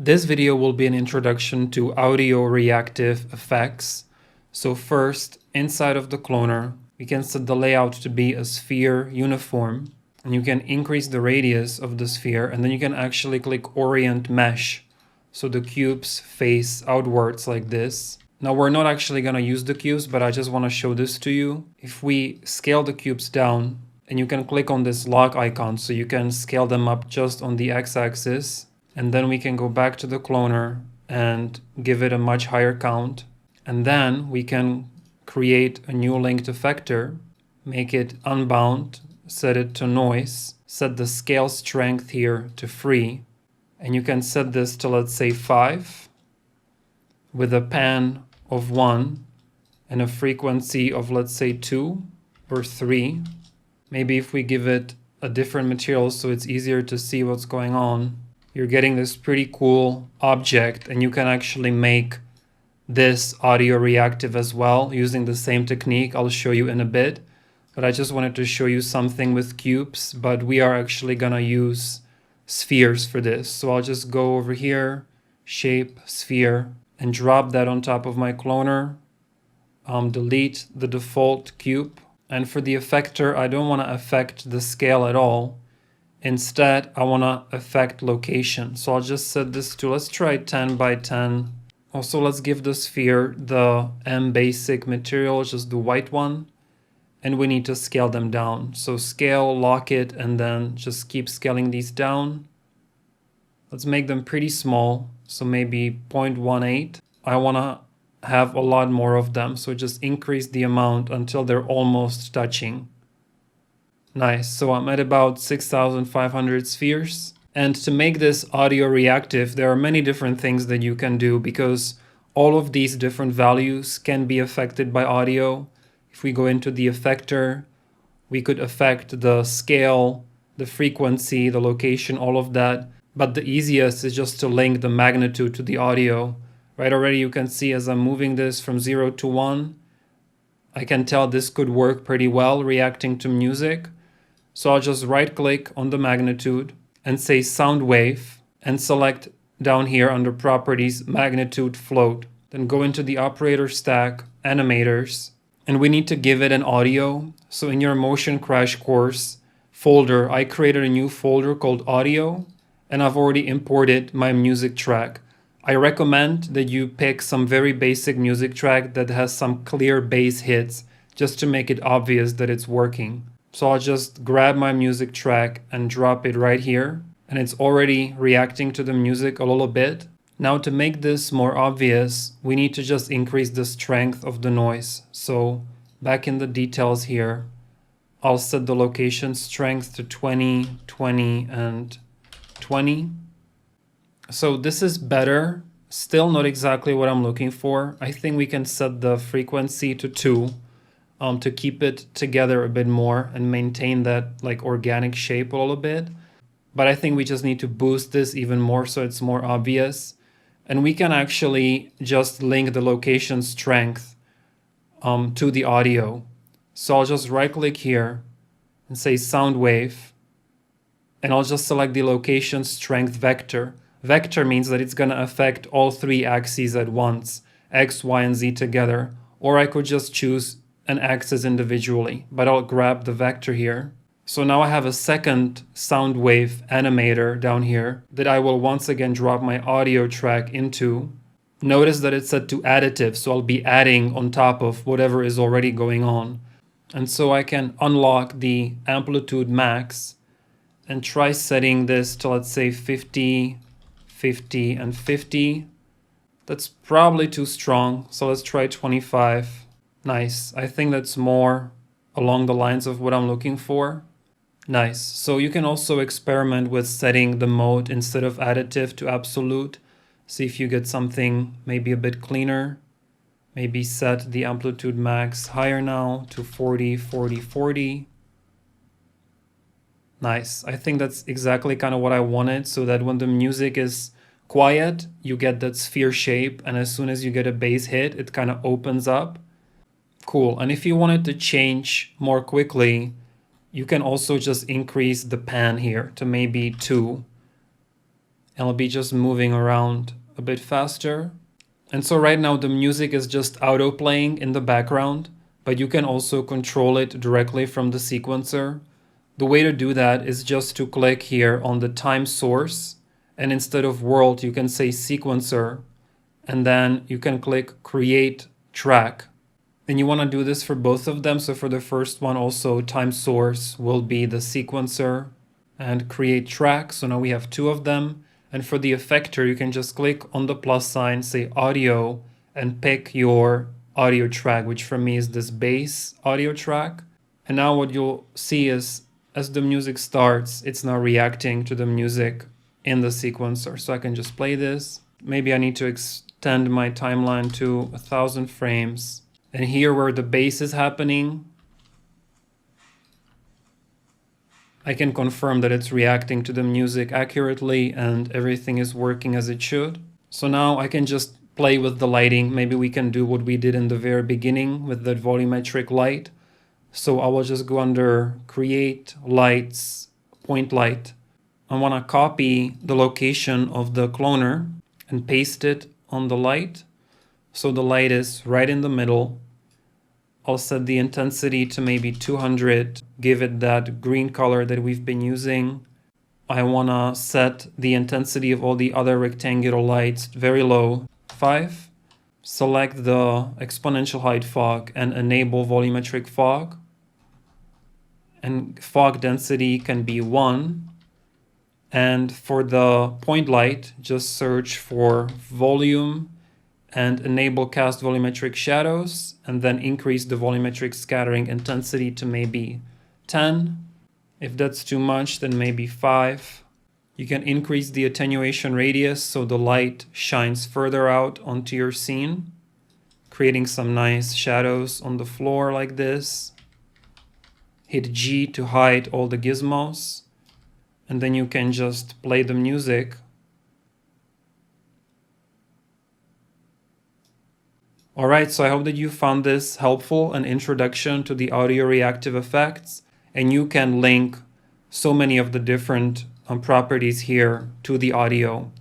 This video will be an introduction to audio reactive effects. So first, inside of the cloner, we can set the layout to be a sphere uniform, and you can increase the radius of the sphere, and then you can actually click Orient Mesh, so the cubes face outwards like this. Now we're not actually going to use the cubes, but I just want to show this to you. If we scale the cubes down, and you can click on this lock icon, so you can scale them up just on the x-axis, and then we can go back to the cloner and give it a much higher count. And then we can create a new linked effector, make it unbound, set it to noise, set the scale strength here to free, and you can set this to, let's say, 5 with a pan of 1 and a frequency of, let's say, 2 or 3. Maybe if we give it a different material so it's easier to see what's going on, you're getting this pretty cool object, and you can actually make this audio reactive as well using the same technique I'll show you in a bit. But I just wanted to show you something with cubes, but we are actually gonna use spheres for this. So I'll just go over here, shape, sphere, and drop that on top of my cloner. Delete the default cube. And for the effector, I don't want to affect the scale at all. Instead, I want to affect location. So I'll just set this to, let's try 10 by 10. Also, let's give the sphere the M basic material, just the white one. And we need to scale them down. So scale, lock it, and then just keep scaling these down. Let's make them pretty small. So maybe 0.18. I want to have a lot more of them. So just increase the amount until they're almost touching. Nice. So I'm at about 6,500 spheres. And to make this audio reactive, there are many different things that you can do because all of these different values can be affected by audio. If we go into the effector, we could affect the scale, the frequency, the location, all of that. But the easiest is just to link the magnitude to the audio. Right, already you can see as I'm moving this from 0 to 1, I can tell this could work pretty well reacting to music. So I'll just right click on the magnitude and say sound wave and select down here under properties magnitude float. Then go into the operator stack, animators, and we need to give it an audio. So in your motion crash course folder, I created a new folder called audio, and I've already imported my music track. I recommend that you pick some very basic music track that has some clear bass hits just to make it obvious that it's working. So I'll just grab my music track and drop it right here, and it's already reacting to the music a little bit. Now to make this more obvious, we need to just increase the strength of the noise. So back in the details here, I'll set the location strength to 20, 20, and 20. So this is better, still not exactly what I'm looking for. I think we can set the frequency to 2 to keep it together a bit more and maintain that like organic shape a little bit. But I think we just need to boost this even more so it's more obvious. And we can actually just link the location strength to the audio. So I'll just right click here and say sound wave, and I'll just select the location strength vector. Vector means that it's going to affect all 3 axes at once, X, Y, and Z together. Or I could just choose an axis individually, but I'll grab the vector here. So now I have a second sound wave animator down here that I will once again drop my audio track into. Notice that it's set to additive, so I'll be adding on top of whatever is already going on. And so I can unlock the amplitude max and try setting this to, let's say, 50, 50, and 50. That's probably too strong, so let's try 25. Nice. I think that's more along the lines of what I'm looking for. Nice. So you can also experiment with setting the mode instead of additive to absolute. See if you get something maybe a bit cleaner. Maybe set the amplitude max higher now to 40, 40, 40. Nice. I think that's exactly kind of what I wanted, so that when the music is quiet, you get that sphere shape, and as soon as you get a bass hit, it kind of opens up. Cool. And if you wanted to change more quickly, you can also just increase the pan here to maybe 2. I'll be just moving around a bit faster. And so right now the music is just auto playing in the background, but you can also control it directly from the sequencer. The way to do that is just to click here on the time source, and instead of world you can say sequencer, and then you can click create track. And you want to do this for both of them. So for the first one also time source will be the sequencer and create track. So now we have two of them. And for the effector, you can just click on the plus sign, say audio, and pick your audio track, which for me is this bass audio track. And now what you'll see is as the music starts, it's now reacting to the music in the sequencer. So I can just play this. Maybe I need to extend my timeline to 1000 frames. And here where the bass is happening, I can confirm that it's reacting to the music accurately and everything is working as it should. So now I can just play with the lighting. Maybe we can do what we did in the very beginning with that volumetric light. So I will just go under Create Lights, Point Light. I want to copy the location of the cloner and paste it on the light. So the light is right in the middle. I'll set the intensity to maybe 200, give it that green color that we've been using. I want to set the intensity of all the other rectangular lights very low, 5. Select the exponential height fog and enable volumetric fog. And fog density can be 1. And for the point light, just search for volume and enable cast volumetric shadows, and then increase the volumetric scattering intensity to maybe 10. If that's too much, then maybe 5. You can increase the attenuation radius so the light shines further out onto your scene, creating some nice shadows on the floor like this. Hit G to hide all the gizmos, and then you can just play the music. Alright, so I hope that you found this helpful, an introduction to the audio reactive effects, and you can link so many of the different properties here to the audio.